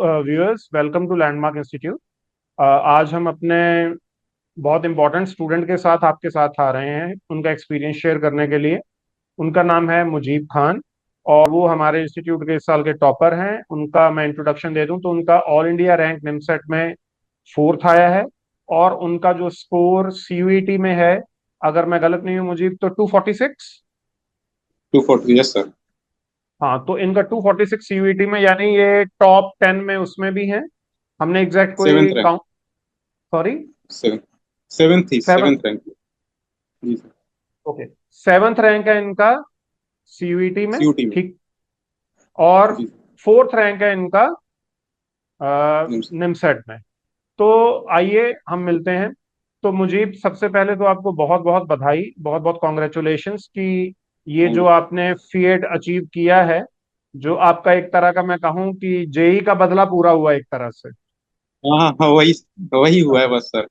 Viewers, welcome to Landmark Institute. आज हम अपने बहुत इंपॉर्टेंट स्टूडेंट के साथ आपके साथ आ रहे हैं उनका एक्सपीरियंस शेयर करने के लिए। उनका नाम है मुजीब खान और वो हमारे इंस्टीट्यूट के इस साल के टॉपर हैं। उनका मैं इंट्रोडक्शन दे दूं तो उनका ऑल इंडिया रैंक निमसेट में फोर्थ आया है और उनका जो स्कोर सीयूईटी में है, अगर मैं गलत नहीं हूँ मुजीब, तो 246। 240, यस सर। हाँ, तो इनका 246 सीयूईटी में, यानी ये टॉप 10 में उसमें भी है। हमने एग्जैक्ट कोई seventh rank. Count, sorry, seven seventh ही सेवन, सेवेंथ रैंक। जी सर। ओके, सेवन्थ रैंक है इनका सीयूईटी में। सीयूटी में। ठीक। और जी फोर्थ रैंक है इनका सर। निमसेट में। तो आइए हम मिलते हैं। तो मुझीब, सबसे पहले तो आपको बहुत बहुत बधाई, बहुत बहुत कॉन्ग्रेचुलेशंस कि ये थैंक जो यू। आपने फीएट अचीव किया है, जो आपका एक तरह का, मैं कहूँ कि जेई का बदला पूरा हुआ एक तरह से। हाँ हाँ हाँ, वही वही हुआ है बस सर।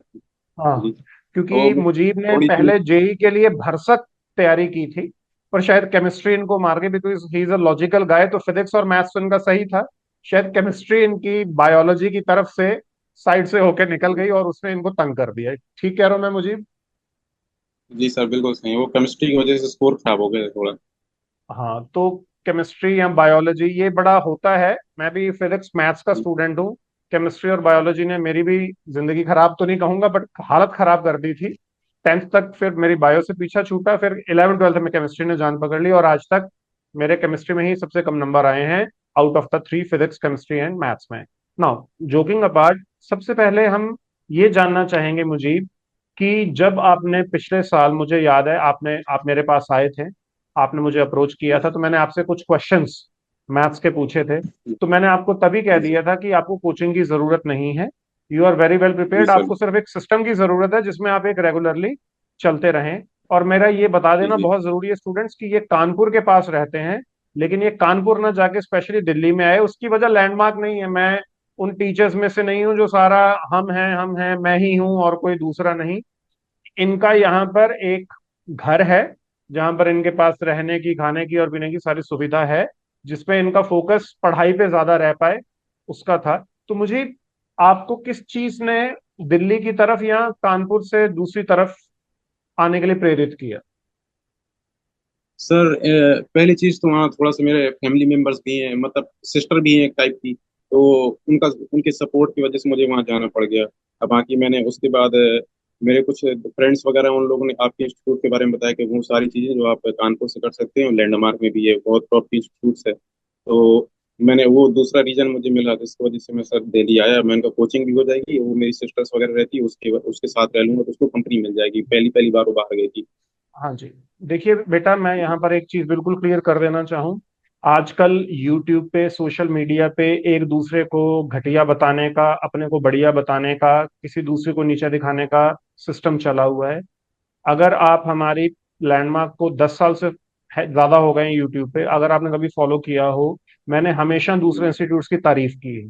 हाँ, जी। क्योंकि वो मुजीब ने थोड़ी सी। पहले जेई के लिए भरसक तैयारी की थी, पर शायद केमिस्ट्री इनको मार गई, because he is a logical guy. तो फिजिक्स और मैथ्स तो इनका सही था, शायद केमिस्ट्री इनकी बायोलॉजी की तरफ से साइड से होके निकल गई और उसने इनको तंग कर दिया। ठीक कह रहा हूं मैं मुजीब? जी सर, बिल्कुल सही है। वो केमिस्ट्री की वजह से स्कोर खराब हो गया थोड़ा। हाँ, तो केमिस्ट्री या बायोलॉजी ये बड़ा होता है। मैं भी फिजिक्स मैथ्स का स्टूडेंट हूँ। केमिस्ट्री और बायोलॉजी ने मेरी भी जिंदगी खराब तो नहीं कहूंगा, बट हालत खराब कर दी थी। टेंथ तक फिर मेरी बायो से पीछा छूटा, फिर 11th 12th में केमिस्ट्री ने जान पकड़ ली और आज तक मेरे केमिस्ट्री में ही सबसे कम नंबर आए हैं out of the three, physics, chemistry and maths में। नाउ, जोकिंग अपार्ट, सबसे पहले हम ये जानना चाहेंगे मुझे कि जब आपने पिछले साल, मुझे याद है, आप मेरे पास आए थे, आपने मुझे अप्रोच किया था, तो मैंने आपसे कुछ क्वेश्चंस मैथ्स के पूछे थे। जी तो मैंने आपको तभी कह जी सर। दिया था कि आपको कोचिंग की जरूरत नहीं है, यू आर वेरी वेल जी प्रिपेयर्ड, सर। आपको सिर्फ एक सिस्टम की जरूरत है जिसमें आप एक रेगुलरली चलते रहें। और मेरा ये बता जी देना जी। बहुत जरूरी है स्टूडेंट्स कि ये कानपुर के पास रहते हैं, लेकिन ये कानपुर ना जाके स्पेशली दिल्ली में आए। उसकी वजह लैंडमार्क नहीं है, मैं उन टीचर्स में से नहीं हूँ जो सारा हम हैं मैं ही हूँ और कोई दूसरा नहीं। इनका यहाँ पर एक घर है जहाँ पर इनके पास रहने की, खाने की और पीने की सारी सुविधा है, जिसपे इनका फोकस पढ़ाई पे ज्यादा रह पाए, उसका था। तो मुझे, आपको किस चीज ने दिल्ली की तरफ या कानपुर से दूसरी तरफ आने के लिए प्रेरित किया? सर, पहली चीज तो वहाँ थोड़ा सा मेरे फैमिली मेंबर्स भी हैं, मतलब सिस्टर भी हैं एक टाइप की। तो उनका उनके सपोर्ट की वजह से मुझे वहाँ जाना पड़ गया। अब बाकी मैंने उसके बाद मेरे कुछ फ्रेंड्स वगैरह, उन लोगों ने आपके इंस्टीट्यूट के बारे में बताया कि वो सारी चीज़ें जो आप कानपुर से कर सकते हैं, लैंडमार्क में भी है, बहुत टॉप की इंस्टीट्यूट्स है। तो मैंने वो दूसरा रीजन मुझे मिला, जिसकी वजह से मैं सर दिल्ली आया। मैं उनका कोचिंग भी हो जाएगी, वो मेरी सिस्टर्स वगैरह रहती है, उसके उसके साथ रह लूंगा, तो उसको कंपनी मिल जाएगी। पहली पहली बार वो बाहर गई थी। हाँ जी। देखिए बेटा, मैं यहाँ पर एक चीज बिल्कुल क्लियर कर देना चाहूँ। आजकल यूट्यूब पे, सोशल मीडिया पे एक दूसरे को घटिया बताने का, अपने को बढ़िया बताने का, किसी दूसरे को नीचा दिखाने का सिस्टम चला हुआ है। अगर आप हमारी लैंडमार्क को 10 साल से ज्यादा हो गए हैं यूट्यूब पे, अगर आपने कभी फॉलो किया हो, मैंने हमेशा दूसरे इंस्टीट्यूट्स की तारीफ की है।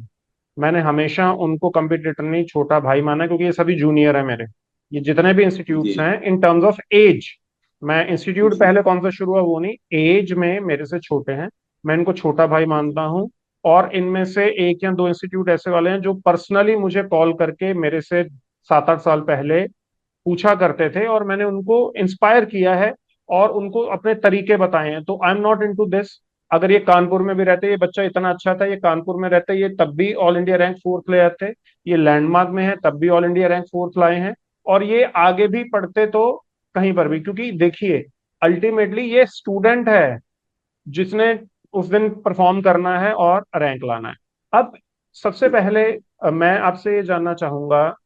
मैंने हमेशा उनको कंपटीटर नहीं, छोटा भाई माना है, क्योंकि ये सभी जूनियर है मेरे। ये जितने भी इंस्टीट्यूट्स जी हैं इन टर्म्स ऑफ एज, मैं इंस्टीट्यूट जी। पहले कौन सा शुरू हुआ वो नहीं, एज में मेरे से छोटे हैं, मैं इनको छोटा भाई मानता हूँ। और इनमें से एक या दो इंस्टीट्यूट ऐसे वाले हैं जो पर्सनली मुझे कॉल करके मेरे से 7 8 साल पहले पूछा करते थे और मैंने उनको इंस्पायर किया है और उनको अपने तरीके बताए हैं। तो I am not into this. अगर ये कानपुर में भी रहते, ये बच्चा इतना अच्छा था, ये कानपुर में रहते, ये तब भी ऑल इंडिया रैंक फोर्थ ले आते। ये लैंडमार्क में है तब भी ऑल इंडिया रैंक फोर्थ लाए हैं। और ये आगे भी पढ़ते तो कहीं पर भी, क्योंकि देखिए, अल्टीमेटली ये स्टूडेंट है जिसने उस दिन परफॉर्म करना है और रैंक लाना है। अब सबसे पहले मैं आपसे ये जानना चाहूंगा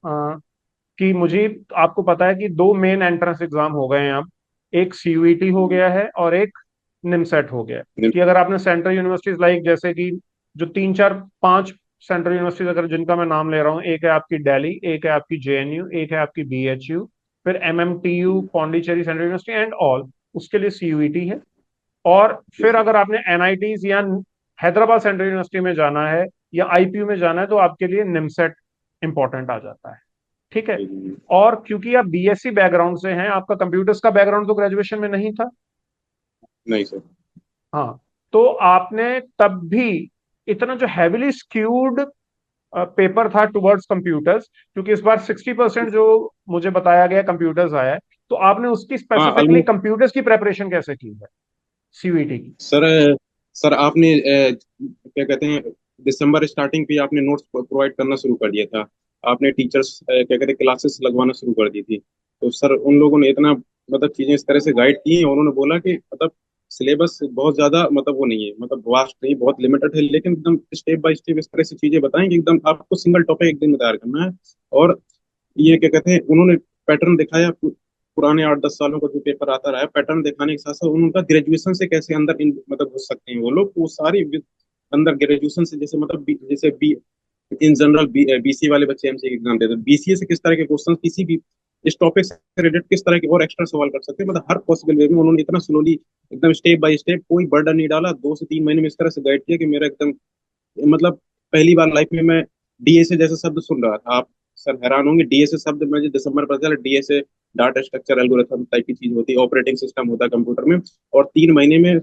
कि मुझे, आपको पता है कि दो मेन एंट्रेंस एग्जाम हो गए हैं अब, एक सीयूईटी हो गया है और एक निमसेट हो गया है। कि अगर आपने सेंट्रल यूनिवर्सिटीज लाइक, जैसे कि जो 3 4 5 सेंट्रल यूनिवर्सिटीज अगर जिनका मैं नाम ले रहा हूँ, एक है आपकी दिल्ली, एक है आपकी जेएनयू, एक है आपकी बीएचयू, फिर MMTU, Pondicherry central university and all, उसके लिए सीयूईटी है। और फिर जी अगर आपने एनआईटीज या हैदराबाद सेंट्रल यूनिवर्सिटी में जाना है या आईपीयू में जाना है, तो आपके लिए निमसेट इंपॉर्टेंट आ जाता है। ठीक है। जी। और क्योंकि आप बीएससी बैकग्राउंड से हैं, आपका कंप्यूटर्स का बैकग्राउंड तो ग्रेजुएशन में नहीं था। नहीं सर। हाँ, तो आपने तब भी इतना जो हैविली स्क्यूड पेपर था टुवर्ड्स कंप्यूटर्स, क्योंकि इस बार 60% जो मुझे बताया गया कंप्यूटर्स आया है। तो आपने उसकी हाँ स्पेसिफिकली ऑलमोस्ट। कंप्यूटर्स की प्रेपरेशन कैसे की है, सीवीटी की? सर सर आपने क्या कहते हैं, दिसंबर स्टार्टिंग पे आपने नोट्स प्रोवाइड करना शुरू कर दिया था। आपने टीचर्स क्या कहते हैं क्लासेस लगवाना शुरू कर दी थी। तो सर उन लोगों ने इतना मतलब चीजें इस तरह से गाइड की हैं, और उन्होंने बोला कि मतलब सिलेबस बहुत ज्यादा मतलब वो नहीं है, मतलब वास्ट नहीं, बहुत लिमिटेड है, लेकिन एकदम स्टेप बाय स्टेप इस तरह से चीजें बताएंगे, एकदम आपको सिंगल टॉपिक एक दिन में तैयार करना है। और ये क्या कहते हैं, उन्होंने पैटर्न दिखाया पुराने 8-10 सालों का जो पेपर आता रहा है, पैटर्न दिखाने के साथ साथ उनका ग्रेजुएशन से कैसे अंदर मतलब घुस सकते हैं वो लोग, वो सारी अंदर ग्रेजुएशन से जैसे मतलब जैसे बी इन जनरल बीसीए वाले बच्चे एमसीए के एग्जाम देते हैं, बीसीए से किस तरह के क्वेश्चन किसी भी इस टॉपिक से रिलेटेड किस तरह के और एक्स्ट्रा सवाल कर सकते हैं, मतलब हर पॉसिबल वे में उन्होंने इतना स्लोली एकदम स्टेप बाय स्टेप कोई बर्डन नहीं डाला, 2 से 3 महीने में इस तरह से गाइड किया कि मेरा एकदम मतलब पहली बार लाइफ में मैं डीएसए जैसा शब्द सुन रहा था। आप सर हैरान होंगे, डीएसए शब्द मुझे दिसंबर पता चला, DSA data structure algorithm type की चीज होती है, ऑपरेटिंग सिस्टम होता है कंप्यूटर में। और 3 महीने में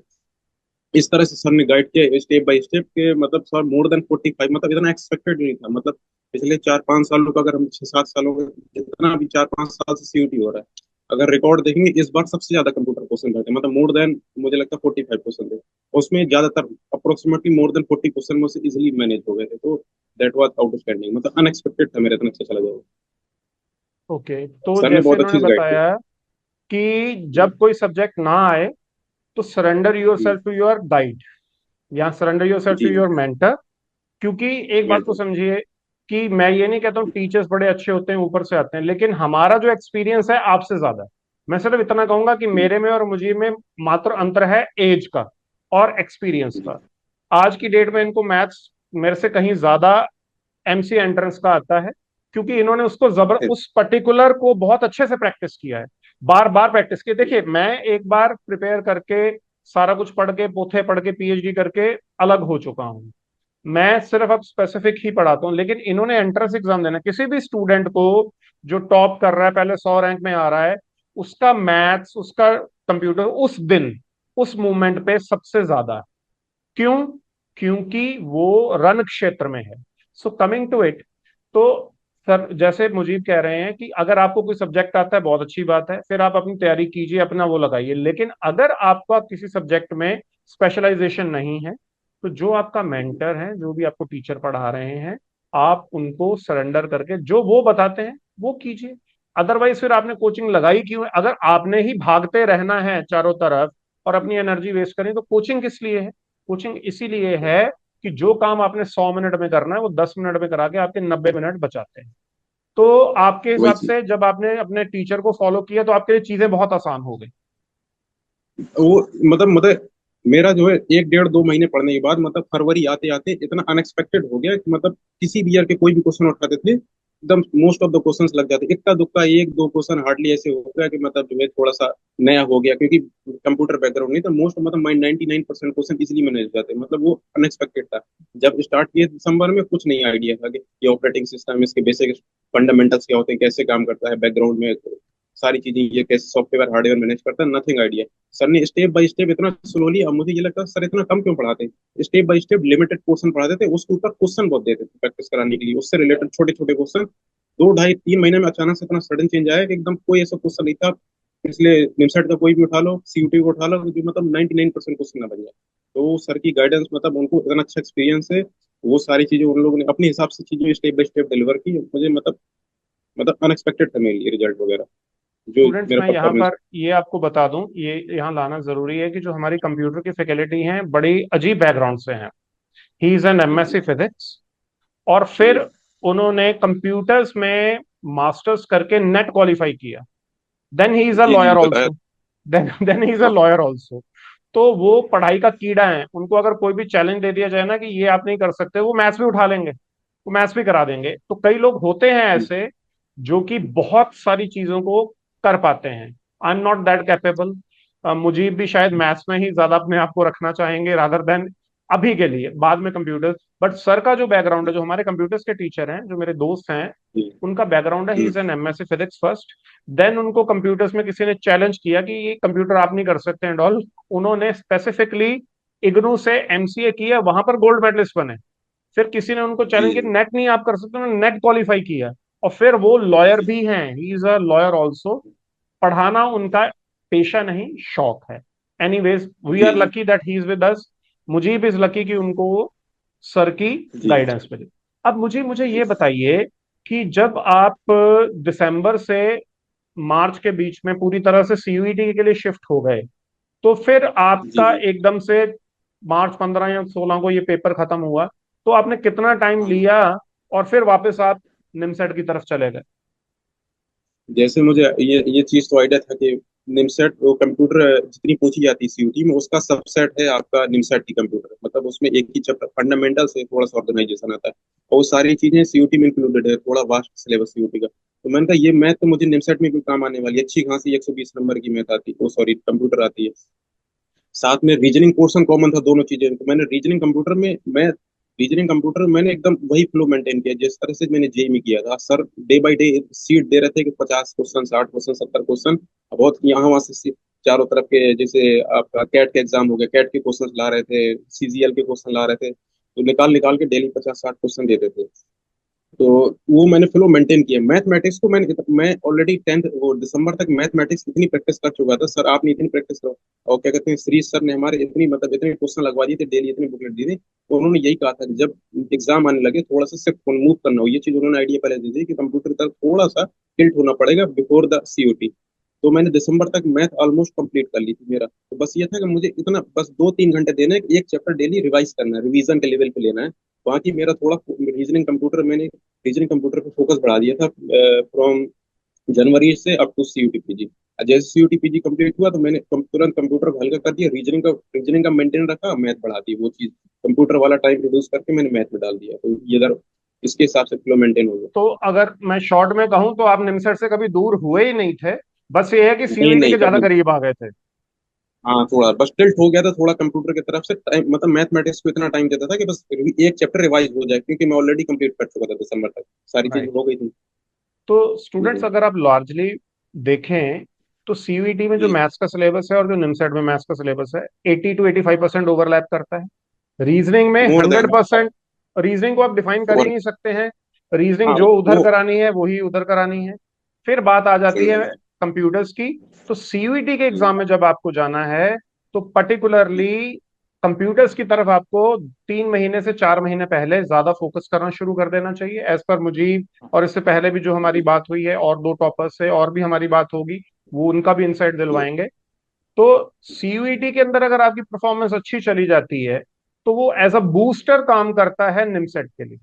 इस तरह से सर ने गाइड किया स्टेप बाय स्टेप के, मतलब सर मोर देन 45, मतलब इतना एक्सपेक्टेड नहीं था, मतलब पिछले 4-5 सालों का, अगर हम 6-7 सालों का, जितना भी 4-5 साल से सीयूटी हो रहा है, अगर रिकॉर्ड देखेंगे इस बार सबसे ज्यादा कंप्यूटर क्वेश्चन बैठे, मतलब मोर देन मुझे लगता है 45 क्वेश्चन थे। उसमें ज्यादातर अप्रोक्सीमेटली मोर देन 40 क्वेश्चन मुझसे इजिली मैनेज हो गए थे, तो दैट वाज आउटस्टैंडिंग, मतलब अनएक्सपेक्टेड था मेरा इतना अच्छा चला जाएगा। ओके, तो सर ने जैसे बहुत इन्होंने अच्छी गाइड की। बताया कि जब कोई सब्जेक्ट ना आए तो सरेंडर योर जी सेल्फ टू योर गाइड, या सरेंडर योर सेल्फ टू जी योर मेंटर। क्योंकि एक बात तो मेंटर। समझिए कि मैं ये नहीं कहता हूँ टीचर्स बड़े अच्छे होते हैं ऊपर से आते हैं, लेकिन हमारा जो एक्सपीरियंस है आपसे ज्यादा है। मैं सिर्फ इतना कहूंगा कि जी मेरे में और मुझे में मात्र अंतर है एज का और एक्सपीरियंस जी का। आज की डेट में इनको मैथ्स मेरे से कहीं ज्यादा एमसी एंट्रेंस का आता है, क्योंकि इन्होंने उसको जबर उस पर्टिकुलर को बहुत अच्छे से प्रैक्टिस किया है, बार बार प्रैक्टिस की। देखिए, मैं एक बार प्रिपेयर करके सारा कुछ पढ़ के पोथे पढ़ के पीएचडी करके अलग हो चुका हूं। मैं सिर्फ अब स्पेसिफिक ही पढ़ाता हूँ, लेकिन इन्होंने एंट्रेंस एग्जाम देना किसी भी स्टूडेंट को जो टॉप कर रहा है, पहले 100 रैंक में आ रहा है, उसका मैथ्स उसका कंप्यूटर उस दिन उस मूवमेंट पे सबसे ज्यादा है। क्यों? क्योंकि वो रण क्षेत्र में है। सो कमिंग टू इट, तो सर जैसे मुजीब कह रहे हैं कि अगर आपको कोई सब्जेक्ट आता है बहुत अच्छी बात है, फिर आप अपनी तैयारी कीजिए, अपना वो लगाइए। लेकिन अगर आपका किसी सब्जेक्ट में स्पेशलाइजेशन नहीं है, तो जो आपका मेंटर है, जो भी आपको टीचर पढ़ा रहे हैं, आप उनको सरेंडर करके जो वो बताते हैं वो कीजिए। अदरवाइज फिर आपने कोचिंग लगाई क्यों है? अगर आपने ही भागते रहना है चारों तरफ और अपनी एनर्जी वेस्ट करें, तो कोचिंग किस लिए है? कोचिंग इसीलिए है कि जो काम आपने 100 मिनट में करना है वो 10 मिनट में करा के आपके 90 मिनट बचाते हैं। तो आपके वही हिसाब चीज। से जब आपने अपने टीचर को फॉलो किया तो आपके लिए चीजें बहुत आसान हो गई। वो मतलब मेरा जो है 1-1.5-2 महीने पढ़ने के बाद मतलब फरवरी आते आते इतना अनएक्सपेक्टेड हो गया कि मतलब किसी भी ईयर के कोई भी क्वेश्चन उठाते थे एकदम मोस्ट ऑफ द क्वेश्चंस लग जाते, इक्का दुक्का 1-2 क्वेश्चन हार्डली ऐसे हो गया कि मतलब जो है थोड़ा सा नया हो गया, क्योंकि कंप्यूटर बैकग्राउंड नहीं था, मोस्ट मतलब 99% क्वेश्चन इजिली मैनेज हो जाते, मतलब वो अनएक्सपेक्टेड था। जब स्टार्ट किए दिसंबर में कुछ नहीं आइडिया था कि ये ऑपरेटिंग सिस्टम इसके बेसिक फंडामेंटल्स क्या होते हैं, कैसे काम करता है बैकग्राउंड में, सारी चीजें ये कैसे सॉफ्टवेयर हार्डवेयर मैनेज करता है, नथिंग आइडिया। सर ने स्टेप बाय स्टेप इतना स्लोली, अब मुझे ये लगता है सर इतना कम क्यों पढ़ाते हैं, step by step limited portion पढ़ाते थे, उसके ऊपर क्वेश्चन बहुत देते थे प्रैक्टिस कराने के लिए, उससे रिलेटेड छोटे छोटे क्वेश्चन। 2-2.5-3 महीने में अचानक से इतना सडन चेंज आया कि एकदम कोई ऐसा क्वेश्चन नहीं था, इसलिए निमसेट का कोई भी उठा लो, सीयूटी को उठा लो, जो मतलब 99% क्वेश्चन ना बन जाए। तो सर की गाइडेंस, मतलब उनको इतना अच्छा एक्सपीरियंस है, वो सारी चीजें उन लोगों ने अपने हिसाब से चीजें स्टेप बाय स्टेप डिलीवर की, मुझे मतलब अनएक्सपेक्टेड था मेरे लिए रिजल्ट वगैरह, जो स्टूडेंट्स, मेरा मैं यहाँ परफॉर्मेंस। पर ये आपको बता दूं, ये यहाँ लाना जरूरी है कि जो हमारी कंप्यूटर की फैकल्टी हैं बड़ी अजीब बैकग्राउंड से हैं। ही इज एन जी एमएससी जी फिजिक्स, और फिर जी उन्होंने कंप्यूटर्स में मास्टर्स करके नेट क्वालिफाई किया। देन ही इज अ जी जी लॉयर बताया। Also. Then he is a हाँ लॉयर ऑल्सो। तो वो पढ़ाई का कीड़ा है, उनको अगर कोई भी चैलेंज दे दिया जाए ना कि ये आप नहीं कर सकते, वो मैथ्स भी उठा लेंगे, वो मैथ्स भी करा देंगे। तो कई लोग होते हैं जी ऐसे जो कि बहुत सारी चीजों को कर पाते हैं। I am not that capable. मुझे भी शायद मैथ्स में ही ज्यादा अपने आप को रखना चाहेंगे रादर देन अभी के लिए, बाद में कंप्यूटर। बट सर का जो बैकग्राउंड है, जो हमारे कंप्यूटर्स के टीचर हैं जो मेरे दोस्त हैं, जी उनका बैकग्राउंड है, he hmm, is an MSc physics first. Then उनको कंप्यूटर्स में किसी ने चैलेंज किया कि ये कंप्यूटर आप नहीं कर सकते एंड ऑल। उन्होंने स्पेसिफिकली इग्नू से एमसीए किया, वहां पर गोल्ड मेडलिस्ट बने। फिर किसी ने उनको जी चैलेंज किया, नेट नहीं आप कर सकते, उन्होंने नेट क्वालिफाई किया, और फिर वो लॉयर जी भी हैं, he is a lawyer also. पढ़ाना उनका पेशा नहीं, शौक है। एनीवेज, वी जी आर जी lucky that he is with us. Mujeeb is lucky कि उनको सर की जी गाइडेंस मिली। अब मुझे मुझे जी ये बताइए कि जब आप दिसंबर से मार्च के बीच में पूरी तरह से सीयूईटी के लिए शिफ्ट हो गए, तो फिर जी आपका जी। एकदम से मार्च 15 या 16 को ये पेपर खत्म हुआ, तो आपने कितना टाइम हाँ, लिया और फिर वापस आप निमसेट की तरफ चले गए? जैसे मुझे ये चीज तो आइडिया था कि निमसेट वो कंप्यूटर जितनी पूछी जाती है सीयूटी में उसका सबसेट है आपका निमसेट की कंप्यूटर, मतलब उसमें एक ही चैप्टर फंडामेंटल से थोड़ा सा ऑर्गेनाइजेशन आता है, और वो सारी चीजें सीयूटी में इंक्लूडेड है, थोड़ा वास्ट सिलेबस सीयूटी का। तो मैंने कहा ये मैथ तो मुझे निमसेट में भी काम आने वाली है, अच्छी खासी 120 नंबर की मैथ आती है, सॉरी कंप्यूटर आती है। साथ में रीजनिंग पोर्शन कॉमन था, दोनों चीजें, तो मैंने रीजनिंग कंप्यूटर मैंने एकदम वही फ्लो मेंटेन किया जिस तरह से मैंने जेई में किया था। Sir day by day seat दे रहे थे कि 50 क्वेश्चन, 60 क्वेश्चन, 70 क्वेश्चन, बहुत यहाँ वहां से चारों तरफ के, जैसे आपका कैट के एग्जाम हो गया, कैट के क्वेश्चन ला रहे थे, सीजीएल के क्वेश्चन ला रहे थे, तो निकाल निकाल के डेली 50-60 क्वेश्चन देते थे। तो वो मैंने फ्लो मेंटेन किया। मैथमेटिक्स को मैं ऑलरेडी 10th वो दिसंबर तक मैथमेटिक्स इतनी प्रैक्टिस कर चुका था, सर आपने इतनी प्रैक्टिस करो, और क्या कहते हैं श्री सर ने हमारे इतनी मतलब इतने क्वेश्चन लगवा दिए थे, डेली इतनी बुकलेट दी थी, तो उन्होंने यही कहा था कि जब एग्जाम आने लगे थोड़ा सा सिर्फ मूव करना हो, ये चीज उन्होंने आइडिया पहले दी थी कि कंप्यूटर तक थोड़ा सा टिल्ट होना पड़ेगा बिफोर द सीओटी। तो मैंने दिसंबर तक मैथ ऑलमोस्ट कंप्लीट कर ली थी मेरा, तो बस ये था कि मुझे इतना बस 2-3 घंटे देने हैं, एक चैप्टर डेली रिवाइज करना है, रिवीजन के लेवल पे लेना है। बाकी मेरा थोड़ा रीजनिंग कंप्यूटर पे फोकस बढ़ा दिया था फ्रॉम जनवरी से अप टू सीयूटी पीजी। जैसे सीयूटी पीजी कंप्लीट हुआ तो मैंने तुरंत कंप्यूटर को हल्का कर दिया, रीजनिंग का मेंटेन रखा, मैथ बढ़ा दी, वो चीज कंप्यूटर वाला टाइम रिड्यूस करके मैंने मैथ में डाल दिया, तो ये इधर इसके हिसाब से फ्लो मेंटेन हो गया। तो अगर मैं शॉर्ट में कहूं तो आप निमसेट से कभी दूर हुए ही नहीं थे, बस ये है कि नहीं सीयूईटी नहीं के ज्यादा कभी। करीब आ गए थे। हाँ थोड़ा बस टिल्ट हो गया था थोड़ा कंप्यूटर की तरफ से, टाइम मतलब मैथमेटिक्स को इतना टाइम देता था कि बस एक चैप्टर रिवाइज हो जाए, क्योंकि मैं ऑलरेडी कंप्लीट कर चुका था दिसंबर तक, सारी चीज राइट। हो गई थी। तो जी स्टूडेंट्स, अगर आप लार्जली देखें तो सीयूईटी में जो जी मैथ्स का सिलेबस है और जो निमसेट में मैथ्स का सिलेबस है, 80 to 85% ओवरलैप करता है। रीजनिंग में मोर देन। 100%। रीजनिंग को आप डिफाइन कर ही और नहीं सकते हैं। रीजनिंग हाँ जो उधर वो करानी है वही उधर करानी है। फिर बात आ जाती सही है है। कंप्यूटर्स की। तो सीयूईटी के हम्म, एग्जाम में जब आपको जाना है, तो पर्टिकुलरली कंप्यूटर्स की तरफ आपको 3 महीने से 4 महीने पहले ज्यादा फोकस करना शुरू कर देना चाहिए, एज पर मुझीब। और इससे पहले भी जो हमारी बात हुई है और दो टॉपर्स से और भी हमारी बात होगी, वो उनका भी इंसाइट जी दिलवाएंगे। तो सीयूईटी के अंदर अगर आपकी परफॉर्मेंस अच्छी चली जाती है, तो वो एज अ बूस्टर काम करता है निमसेट के लिए।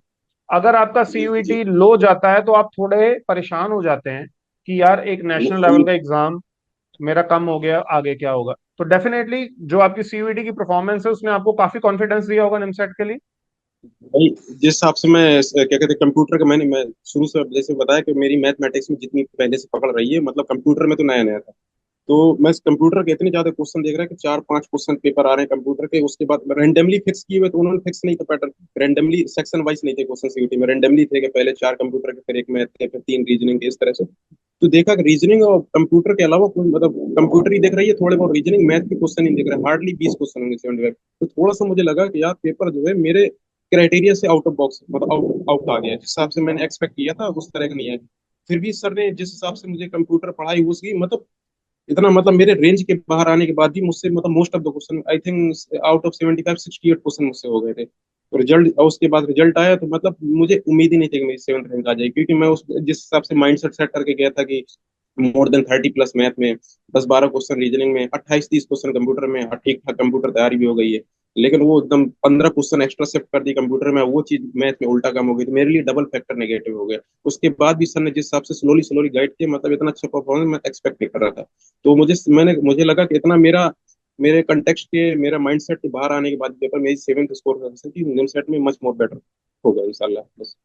अगर आपका जी जी। सीयूईटी लो जाता है तो आप थोड़े परेशान हो जाते हैं कि यार एक नेशनल लेवल का एग्जाम मेरा कम हो गया, आगे क्या होगा। तो डेफिनेटली जो आपकी सीयूईटी की परफॉर्मेंस है उसने आपको काफी कॉन्फिडेंस दिया होगा निमसेट के लिए। भाई जिस हिसाब से मैं क्या कहते हैं कंप्यूटर का मैं शुरू से जैसे बताया कि मेरी मैथमेटिक्स में जितनी पहले से पकड़ रही है, मतलब कंप्यूटर में तो नया नया था, तो मैं कंप्यूटर के इतने ज्यादा क्वेश्चन देख रहा है कि 4-5 क्वेश्चन पेपर आ रहे हैं कंप्यूटर के, उसके बाद रैंडमली फिक्स किए हुए, तो उन्होंने फिक्स नहीं था पैटर्न, रैंडमली सेक्शन वाइज नहीं थे क्वेश्चन सीयूटी में, रैंडमली थे कि पहले 4 कंप्यूटर के, फिर एक मैथ थे, फिर 3 रीजनिंग के, इस तरह से। तो देखा कि रीजनिंग और कंप्यूटर के अलावा कोई मतलब कंप्यूटर ही देख रही है, थोड़े बहुत रीजनिंग मैथ के क्वेश्चन नहीं देख रहे, हार्डली 20 क्वेश्चन होंगे 75। तो थोड़ा सा मुझे लगा कि यार पेपर जो है मेरे क्राइटेरिया से आउट ऑफ बॉक्स मतलब आउट आउट आ गया है, जिस हिसाब से मैंने एक्सपेक्ट किया था उस तरह का नहीं है। फिर भी सर ने जिस हिसाब से मुझे कंप्यूटर पढ़ाई उसकी मतलब इतना मतलब मेरे रेंज के बाहर आने के बाद भी मुझसे मतलब most of the question I think out of 75-68 question मुझसे हो गए थे। तो रिजल्ट उसके बाद रिजल्ट आया तो मतलब मुझे उम्मीद ही नहीं थी कि मेरी 7th रैंक आ जाए, क्योंकि मैं उस जिस हिसाब से माइंड सेट सेट करके गया था कि मोर देन 30+ मैथ में, 10-12 क्वेश्चन रीजनिंग में, 28-30 क्वेश्चन कंप्यूटर में, ठीक ठाक कंप्यूटर तैयारी भी हो गई है, लेकिन वो एकदम 15 क्वेश्चन एक्स्ट्रा शिफ्ट कर दी कंप्यूटर में, वो चीज मैथ में उल्टा काम हो गई, तो मेरे लिए डबल फैक्टर नेगेटिव हो गया। उसके बाद भी सर ने जिस हिसाब से स्लोली स्लोली गाइड किया, मतलब इतना अच्छा परफॉर्मेंस मैं एक्सपेक्ट नहीं कर रहा था। तो मुझे लगा कि इतना मेरे कंटेक्स्ट के मेरा माइंडसेट के बाहर आने के बाद पेपर मेरी 7th स्कोर कर सकती निम सेट में मच मोर बेटर होगा इंशाल्लाह, बस